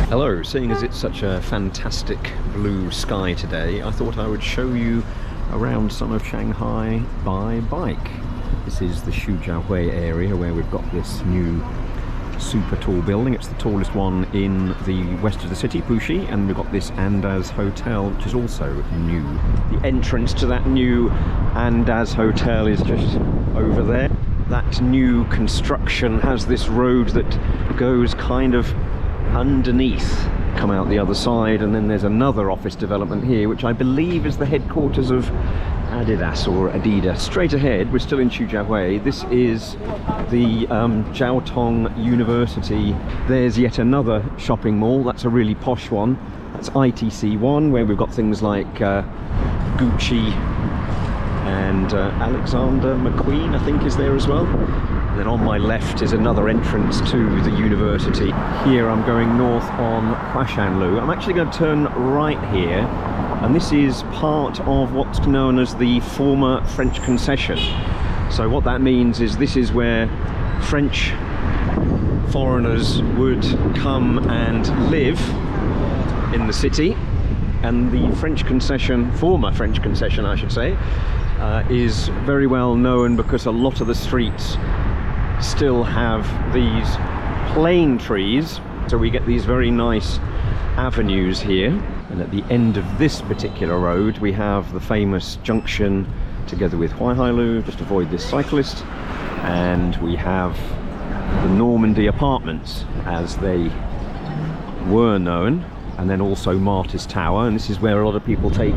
Hello, seeing as it's such a fantastic blue sky today, I thought I would show you around some of Shanghai by bike. This is the Xuhui area where we've got this new super tall building. It's the tallest one in the west of the city, Puxi, and we've got this Andaz Hotel, which is also new. The entrance to that new Andaz Hotel is just over there. That new construction has this road that goes kind of underneath, come out the other side, and then there's another office development here which I believe is the headquarters of Adidas or Adidas. Straight ahead, we're still in Xuhui. This is the Jiaotong University. There's yet another shopping mall. That's a really posh one. That's ITC1, where we've got things like Gucci and Alexander McQueen, I think, is there as well. Then on my left is another entrance to the university. Here I'm going north on Huashanlu. I'm actually going to turn right here, and this is part of what's known as the former French concession. So what that means is this is where French foreigners would come and live in the city, and the French concession, former French concession I should say, is very well known because a lot of the streets still have these plane trees, so we get these very nice avenues here. And at the end of this particular road we have the famous junction together with Huaihailu, just avoid this cyclist, and we have the Normandy apartments as they were known, and then also Martyrs Tower, and this is where a lot of people take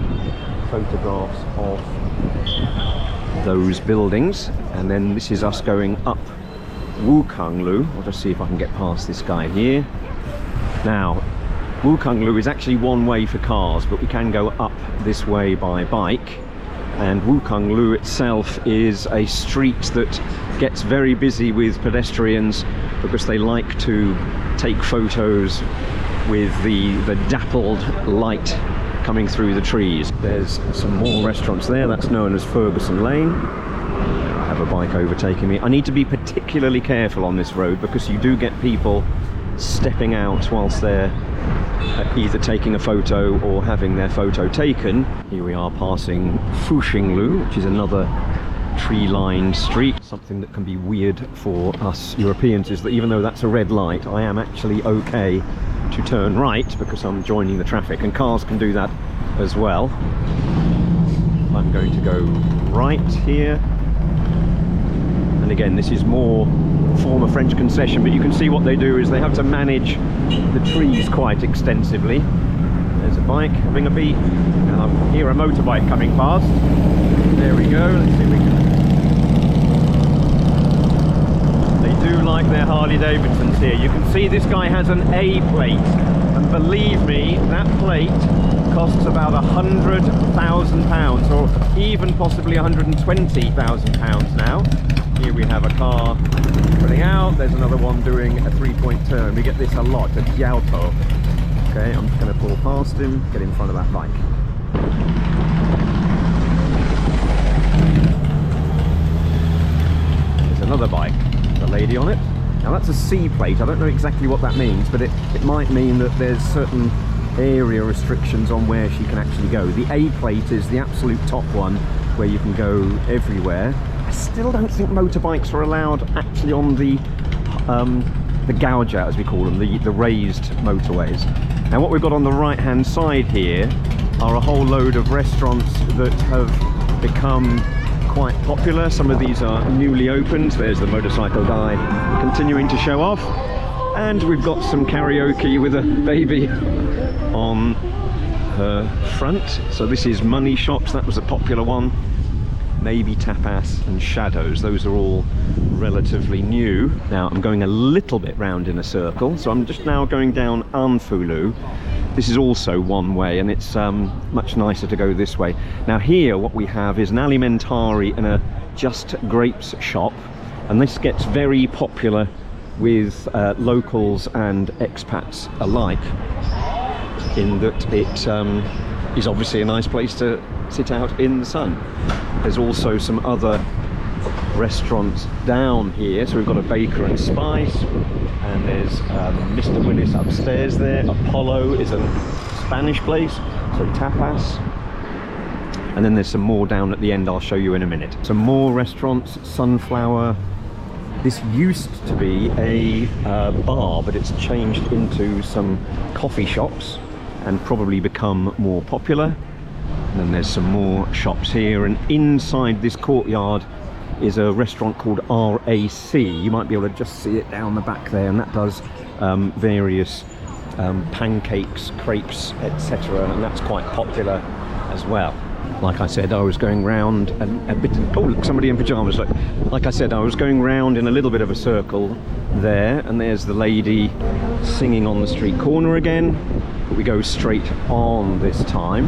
photographs of those buildings. And then this is us going up Wukanglu. I'll just see if I can get past this guy here. Now, Wukanglu is actually one way for cars, but we can go up this way by bike. And Wukanglu itself is a street that gets very busy with pedestrians because they like to take photos with the dappled light coming through the trees. There's some more restaurants there. That's known as Ferguson Lane. I have a bike overtaking me. I need to be particularly careful on this road because you do get people stepping out whilst they're either taking a photo or having their photo taken. Here we are passing Fuxinglu, which is another tree-lined street. Something that can be weird for us Europeans is that even though that's a red light, I am actually okay to turn right because I'm joining the traffic, and cars can do that as well. I'm going to go right here. And again, this is more former French concession, but you can see what they do is they have to manage the trees quite extensively. There's a bike having a beep, and I hear a motorbike coming past. There we go. Let's see if we can... They do like their Harley Davidsons here. You can see this guy has an A plate, and believe me, that plate costs about £100,000, or even possibly £120,000 now. Here we have a car pulling out. There's another one doing a 3-point turn. We get this a lot at Jiaotou. Okay, I'm just going to pull past him, get in front of that bike. There's another bike, the lady on it. Now that's a C plate. I don't know exactly what that means, but it might mean that there's certain area restrictions on where she can actually go. The A plate is the absolute top one where you can go everywhere. I still don't think motorbikes are allowed actually on the gouger, as we call them, the raised motorways. Now what we've got on the right hand side here are a whole load of restaurants that have become quite popular. Some of these are newly opened. There's the motorcycle guy continuing to show off, and we've got some karaoke with a baby on her front. So this is Money Shops, that was a popular one. Maybe Tapas and Shadows, those are all relatively new. Now I'm going a little bit round in a circle, so I'm just now going down Anfulu. This is also one way, and it's much nicer to go this way. Now here what we have is an alimentari and a Just Grapes shop, and this gets very popular with locals and expats alike, in that it is obviously a nice place to sit out in the sun. There's also some other restaurants down here. So we've got a Baker and Spice, and there's Mr. Willis upstairs there. Apollo is a Spanish place, so tapas. And then there's some more down at the end I'll show you in a minute. Some more restaurants, Sunflower. This used to be a bar, but it's changed into some coffee shops and probably become more popular. And then there's some more shops here, and inside this courtyard is a restaurant called RAC. You might be able to just see it down the back there, and that does various pancakes, crepes, etc., and that's quite popular as well. Like I said, I was going round a bit. Oh, look, somebody in pyjamas. Look. Like I said, I was going round in a little bit of a circle there, and there's the lady singing on the street corner again. But we go straight on this time.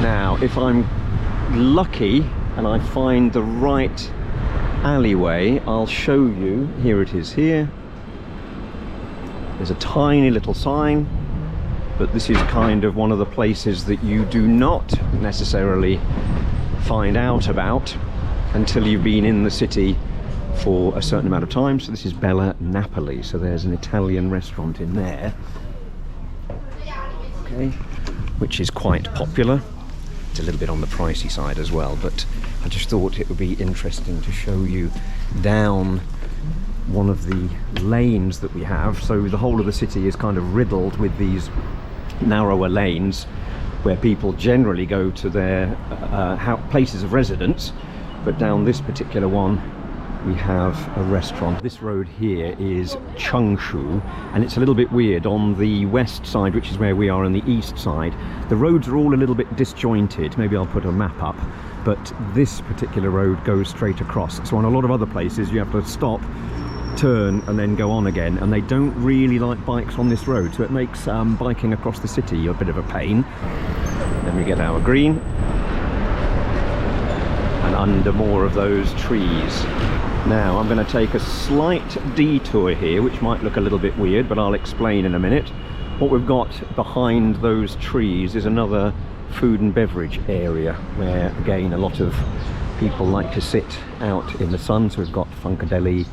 Now, if I'm lucky and I find the right alleyway, I'll show you. Here it is here. There's a tiny little sign, but this is kind of one of the places that you do not necessarily find out about until you've been in the city for a certain amount of time. So this is Bella Napoli, so there's an Italian restaurant in there, okay, which is quite popular. It's a little bit on the pricey side as well, but I just thought it would be interesting to show you down one of the lanes that we have. So the whole of the city is kind of riddled with these narrower lanes where people generally go to their places of residence, but down this particular one we have a restaurant. This road here is Changshu, and it's a little bit weird. On the west side, which is where we are, on the east side, the roads are all a little bit disjointed. Maybe I'll put a map up, but this particular road goes straight across. So on a lot of other places you have to stop, turn and then go on again, and they don't really like bikes on this road, so it makes biking across the city a bit of a pain. Then we get our green, and under more of those trees. Now I'm going to take a slight detour here, which might look a little bit weird, but I'll explain in a minute. What we've got behind those trees is another food and beverage area where, again, a lot of people like to sit out in the sun. So we've got Funkadeli,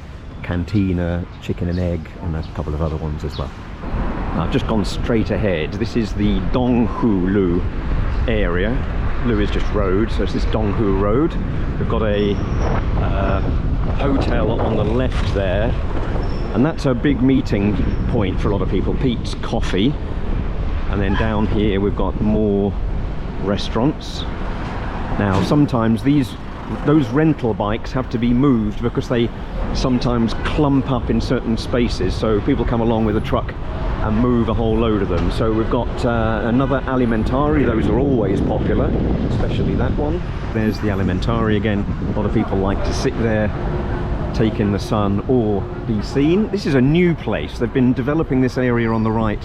Cantina, Chicken and Egg, and a couple of other ones as well. I've just gone straight ahead. This is the Donghu Lu area. Lu is just road, so it's this Donghu Road. We've got a hotel on the left there, and that's a big meeting point for a lot of people. Pete's Coffee. And then down here we've got more restaurants. Now sometimes those rental bikes have to be moved because they sometimes clump up in certain spaces, so people come along with a truck and move a whole load of them. So we've got another Alimentari. Those are always popular, especially that one. There's the Alimentari again. A lot of people like to sit there, take in the sun, or be seen. This is a new place. They've been developing this area on the right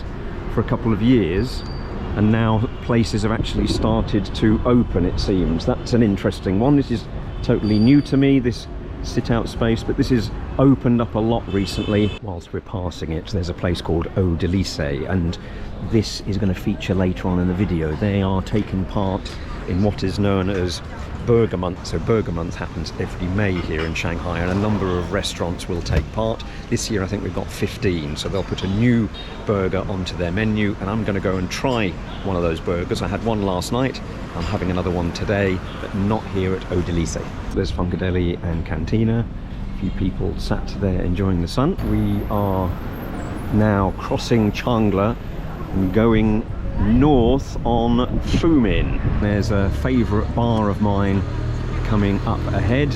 for a couple of years, and now places have actually started to open, it seems. That's an interesting one. This is totally new to me, this sit-out space, but this is opened up a lot recently. Whilst we're passing it, there's a place called Eau de Lycée, and this is going to feature later on in the video. They are taking part in what is known as Burger Month. So Burger Month happens every May here in Shanghai, and a number of restaurants will take part. This year I think we've got 15, so they'll put a new burger onto their menu, and I'm going to go and try one of those burgers. I had one last night, I'm having another one today, but not here at Eau de Lycée. There's Funkadeli and Cantina. A few people sat there enjoying the sun. We are now crossing Changla and going north on Fumin. There's a favourite bar of mine coming up ahead,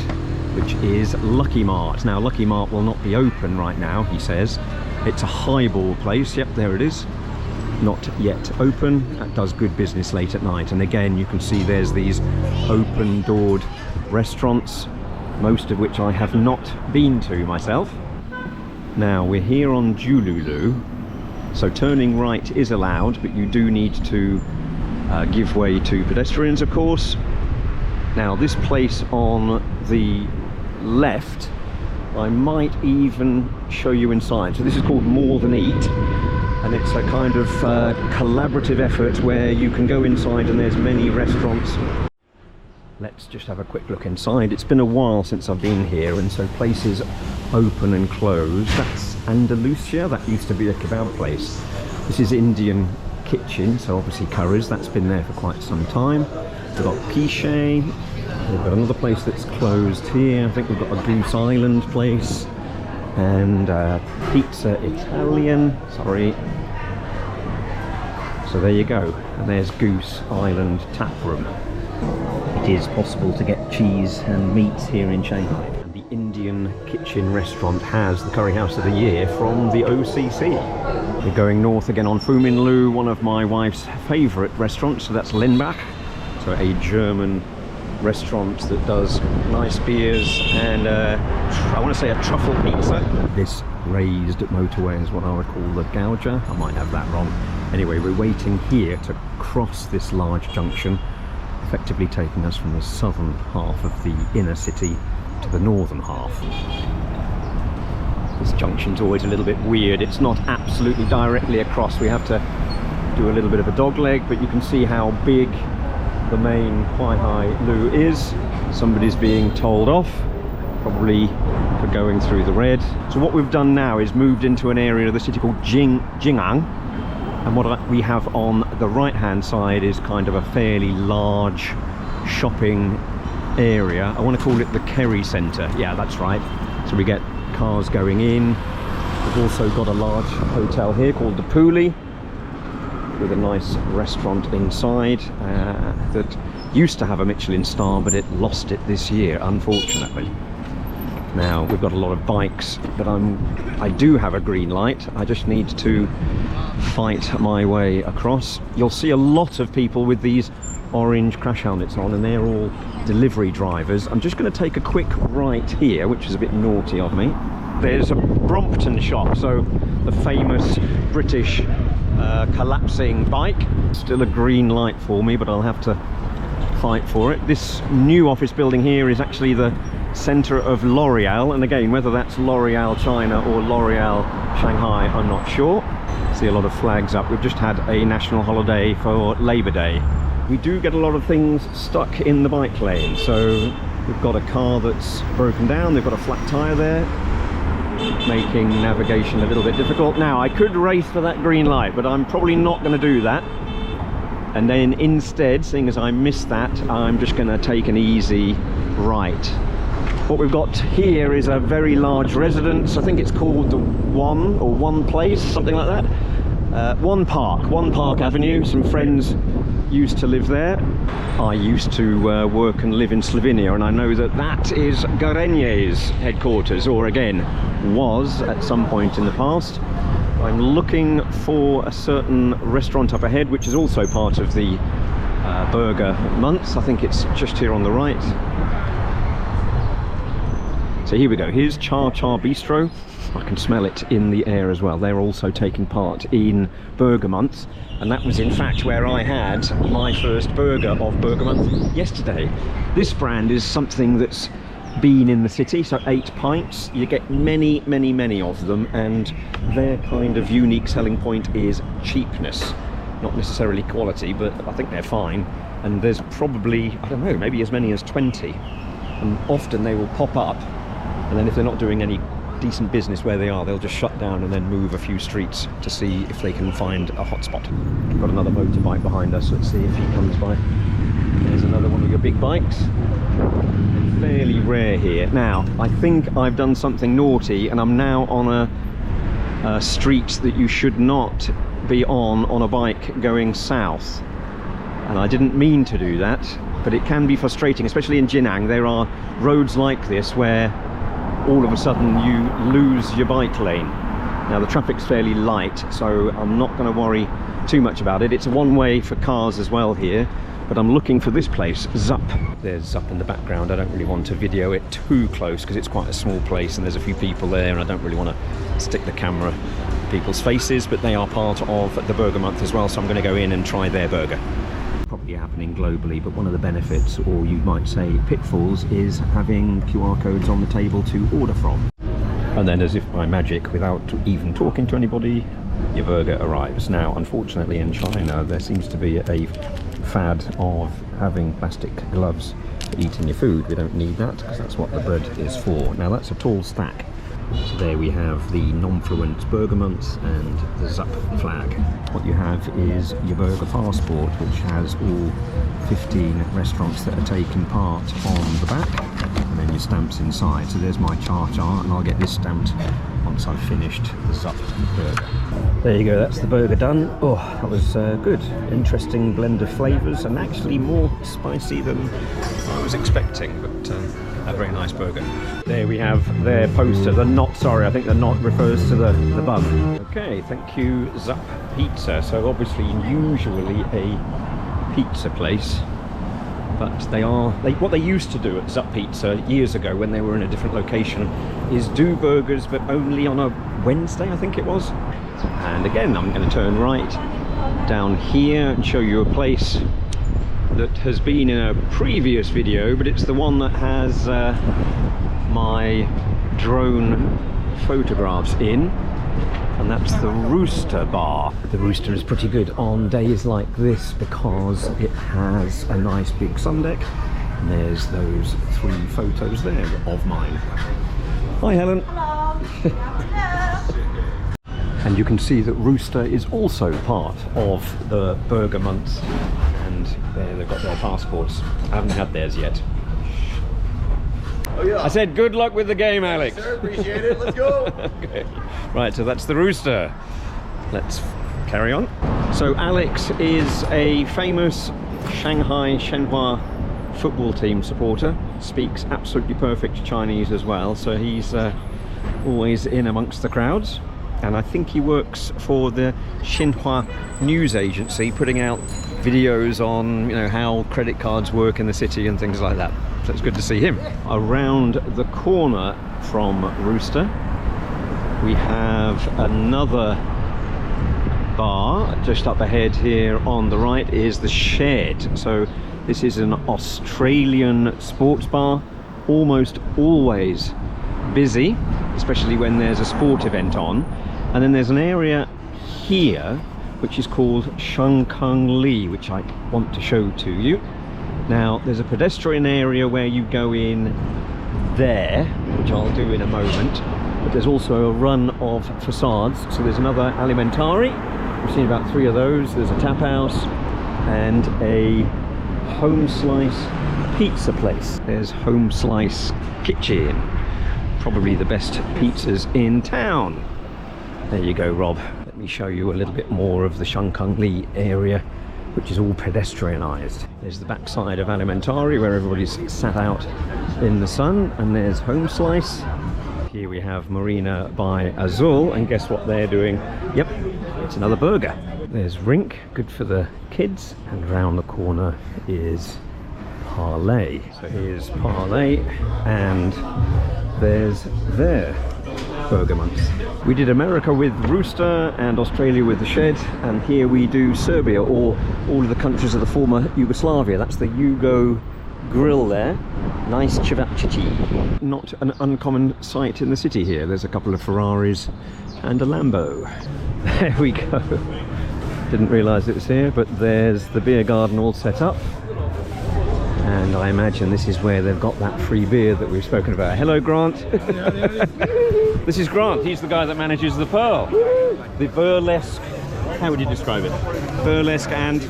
which is Lucky Mart. Now Lucky Mart will not be open right now, he says. It's a highball place. Yep, there it is. Not yet open. That does good business late at night. And again, you can see there's these open-doored restaurants, most of which I have not been to myself. Now we're here on Jululu, so turning right is allowed, but you do need to give way to pedestrians, of course. Now this place on the left, I might even show you inside. So this is called More Than Eat, and it's a kind of collaborative effort where you can go inside and there's many restaurants. Let's just have a quick look inside. It's been a while since I've been here, and so places open and close. That's Andalusia, that used to be a kebab place. This is Indian kitchen, so obviously curries, that's been there for quite some time. We've got Piche, we've got another place that's closed here. I think we've got a Goose Island place, and Pizza Italian, sorry. So there you go, and there's Goose Island Tap Room. It is possible to get cheese and meats here in Shanghai. And the Indian kitchen restaurant has the Curry House of the Year from the OCC. We're going north again on Fuminlu, one of my wife's favourite restaurants, so that's Lenbach. So a German restaurant that does nice beers and I want to say a truffle pizza. This raised motorway is what I would call the Gouger. I might have that wrong. Anyway, we're waiting here to cross this large junction, effectively taking us from the southern half of the inner city to the northern half. This junction's always a little bit weird. It's not absolutely directly across. We have to do a little bit of a dog leg, but you can see how big the main Huaihai Lu is. Somebody's being told off, probably for going through the red. So what we've done now is moved into an area of the city called Jing'an. And what we have on the right hand side is kind of a fairly large shopping area. I want to call it the Kerry Centre. Yeah, that's right. So we get cars going in. We've also got a large hotel here called the Puli, with a nice restaurant inside that used to have a Michelin star, but it lost it this year, unfortunately. Now we've got a lot of bikes, but I do have a green light. I just need to fight my way across. You'll see a lot of people with these orange crash helmets on, and they're all delivery drivers. I'm just going to take a quick right here, which is a bit naughty of me. There's a Brompton shop, so the famous British collapsing bike. Still a green light for me, but I'll have to fight for it. This new office building here is actually the centre of L'Oreal, and again, whether that's L'Oreal China or L'Oreal Shanghai, I'm not sure. See a lot of flags up. We've just had a national holiday for Labour Day. We do get a lot of things stuck in the bike lane, so we've got a car that's broken down, they've got a flat tyre there, making navigation a little bit difficult. Now I could race for that green light, but I'm probably not going to do that. And then instead, seeing as I missed that, I'm just going to take an easy right. What we've got here is a very large residence. I think it's called the One Place, something like that. One Park Avenue. Some friends used to live there. I used to work and live in Slovenia, and I know that that is Gorenje's headquarters, or again, was at some point in the past. I'm looking for a certain restaurant up ahead, which is also part of the burger month. I think it's just here on the right. So here we go, here's Cha Cha Bistro. I can smell it in the air as well. They're also taking part in Burger Month, and that was in fact where I had my first burger of Burger Month yesterday. This brand is something that's been in the city, so 8 pints. You get many of them, and their kind of unique selling point is cheapness. Not necessarily quality, but I think they're fine. And there's probably, I don't know, maybe as many as 20. And often they will pop up, and then if they're not doing any decent business where they are, they'll just shut down and then move a few streets to see if they can find a hot spot. We've got another motorbike behind us. Let's see if he comes by. There's another one of your big bikes. Fairly rare here. Now, I think I've done something naughty, and I'm now on a street that you should not be on a bike going south. And I didn't mean to do that, but it can be frustrating, especially in Jing'an. There are roads like this where all of a sudden you lose your bike lane. Now the traffic's fairly light, so I'm not going to worry too much about it. It's a one-way for cars as well here, but I'm looking for this place, Zup. There's Zup in the background. I don't really want to video it too close because it's quite a small place and there's a few people there, and I don't really want to stick the camera in people's faces, but they are part of the Burger Month as well, so I'm going to go in and try their burger. Probably happening globally, but one of the benefits, or you might say pitfalls, is having QR codes on the table to order from. And then, as if by magic, without even talking to anybody, your burger arrives. Now, unfortunately in China, there seems to be a fad of having plastic gloves eating your food. We don't need that because that's what the bread is for. Now that's a tall stack. So there we have the non-fluent burger months and the ZUP flag. What you have is your burger passport, which has all 15 restaurants that are taking part on the back, and then your stamps inside. So there's my char, and I'll get this stamped once I've finished the ZUP burger. There you go, that's the burger done. Oh, that was good. Interesting blend of flavours, and actually more spicy than I was expecting, but a very nice burger. There we have their poster, the knot, sorry, I think the knot refers to the bun. Okay, thank you ZUP Pizza. So obviously usually a pizza place, but what they used to do at ZUP Pizza years ago when they were in a different location is do burgers, but only on a Wednesday, I think it was. And again, I'm going to turn right down here and show you a place that has been in a previous video, but it's the one that has my drone photographs in, and that's the Rooster Bar. The Rooster is pretty good on days like this because it has a nice big sun deck, and there's those 3 photos there of mine. Hi Helen. And you can see that Rooster is also part of the burger months, and there they've got their passports. I haven't had theirs yet. Oh, yeah. I said good luck with the game, Alex. Yes, sir, appreciate it. Let's go. Okay. Right, so that's the Rooster. Let's carry on. So Alex is a famous Shanghai Shenhua football team supporter. Speaks absolutely perfect Chinese as well, so he's always in amongst the crowds. And I think he works for the Xinhua news agency, putting out videos on, you know, how credit cards work in the city and things like that. So it's good to see him. Around the corner from Rooster, we have another bar. Just up ahead here on the right is the Shed. So this is an Australian sports bar, almost always busy, especially when there's a sport event on. And then there's an area here which is called Shanghai, which I want to show to you. Now there's a pedestrian area where you go in there, which I'll do in a moment, but there's also a run of facades. So there's another alimentari, we've seen about 3 of those. There's a tap house and a home slice pizza place. There's Home Slice Kitchen, probably the best pizzas in town. There you go, Rob. Let me show you a little bit more of the Shanghai area, which is all pedestrianised. There's the backside of Alimentari, where everybody's sat out in the sun, and there's Home Slice. Here we have Marina by Azul, and guess what they're doing? Yep, it's another burger. There's Rink, good for the kids, and round the corner is Parlay. So here's Parlay, and there's their burger months. We did America with Rooster and Australia with the Shed, and here we do Serbia, or all of the countries of the former Yugoslavia. That's the Yugo grill there. Nice cevacici. Not an uncommon sight in the city here. There's a couple of Ferraris and a Lambo. There we go. Didn't realise it was here, but there's the beer garden all set up. And I imagine this is where they've got that free beer that we've spoken about. Hello, Grant. This is Grant. He's the guy that manages the Pearl. The burlesque, how would you describe it? Burlesque and?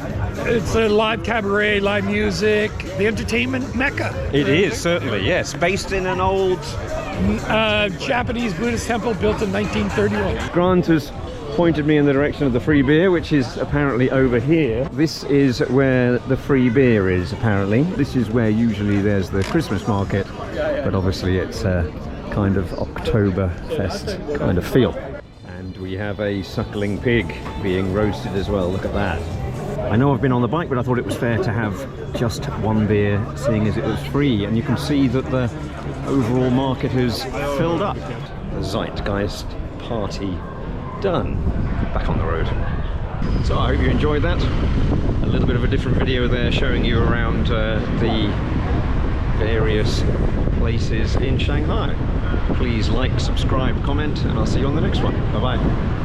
It's a live cabaret, live music, the entertainment mecca. It is, certainly, yes. Based in an old Japanese Buddhist temple built in 1931. Grant has pointed me in the direction of the free beer, which is apparently over here. This is where the free beer is, apparently. This is where usually there's the Christmas market, but obviously it's a kind of Oktoberfest kind of feel. And we have a suckling pig being roasted as well. Look at that. I know I've been on the bike, but I thought it was fair to have just one beer, seeing as it was free. And you can see that the overall market has filled up. The Zeitgeist party done. Back on the road. So I hope you enjoyed that. A little bit of a different video there, showing you around the various places in Shanghai. Please like, subscribe, comment, and I'll see you on the next one. Bye bye.